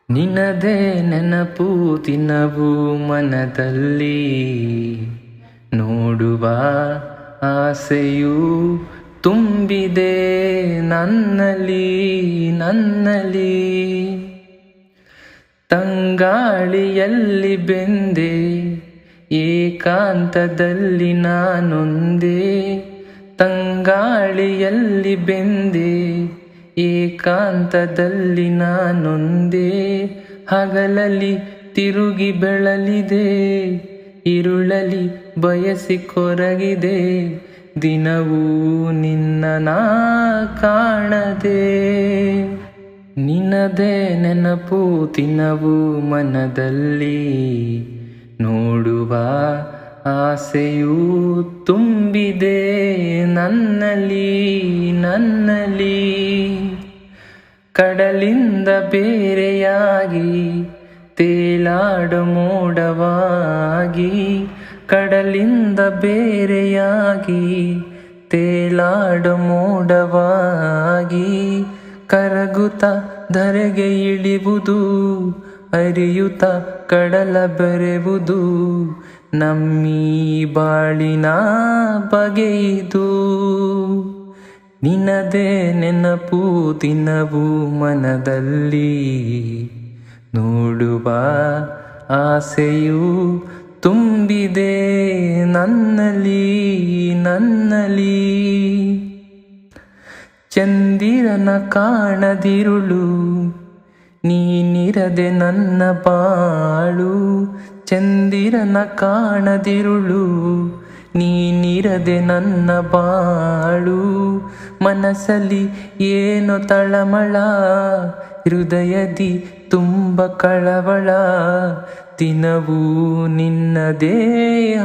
ನಿನದೇ ನೆನಪು ದಿನವೂ ಮನದಲ್ಲಿ, ನೋಡುವ ಆಸೆಯು ತುಂಬಿದೆ ನನ್ನಲ್ಲಿ. ತಂಗಾಳಿಯಲ್ಲಿ ಬೆಂದೆ, ಏಕಾಂತದಲ್ಲಿ ನಾನೊಂದೇ. ತಂಗಾಳಿಯಲ್ಲಿ ಬೆಂದೆ, ಏಕಾಂತದಲ್ಲಿ ನಾನೊಂದೇ. ಹಗಲಲ್ಲಿ ತಿರುಗಿ ಬೆಳಲಿದೆ, ಇರುಳಲಿ ಬಯಸಿ ಕೊರಗಿದೆ. ದಿನವೂ ನಿನ್ನ ನಾ ಕಾಣದೆ, ನಿನ್ನದೇ ನೆನಪು ದಿನವೂ ಮನದಲ್ಲಿ, ನೋಡುವ ಆಸೆಯೂ ತುಂಬಿದೆ ನನ್ನಲ್ಲಿ. ಕಡಲಿಂದ ಬೇರೆಯಾಗಿ ತೇಲಾಡು ಮೋಡವಾಗಿ, ಕಡಲಿಂದ ಬೇರೆಯಾಗಿ ತೇಲಾಡು ಮೋಡವಾಗಿ. ಕರಗುತ್ತ ಧರೆಗೆ ಇಳಿವುದು, ಅರಿಯುತ್ತ ಕಡಲ ಬೆರೆವುದು. ನಮ್ಮೀ ಬಾಳಿನ ಬಗೆಯಿದು, ನಿನದೇ ನೆನಪು ದಿನವೂ ಮನದಲ್ಲಿ, ನೋಡುವ ಆಸೆಯು ತುಂಬಿದೆ ನನ್ನಲ್ಲಿ. ಚಂದಿರನ ಕಾಣದಿರುಳು, ನೀನಿರದೆ ನನ್ನ ಬಾಳು. ಚಂದಿರನ ಕಾಣದಿರುಳು, ನೀನಿರದೆ ನನ್ನ ಬಾಳು. ಮನಸ್ಸಲ್ಲಿ ಏನೋ ತಳಮಳ, ಹೃದಯದಿ ತುಂಬ ಕಳವಳ. ದಿನವೂ ನಿನ್ನದೇ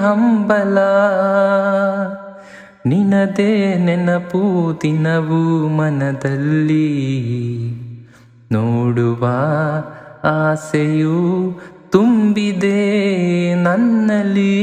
ಹಂಬಲ, ನಿನದೇ ನೆನಪು ದಿನವೂ ಮನದಲ್ಲಿ, ನೋಡುವ ಆಸೆಯು ತುಂಬಿದೆ ನನ್ನಲ್ಲಿ.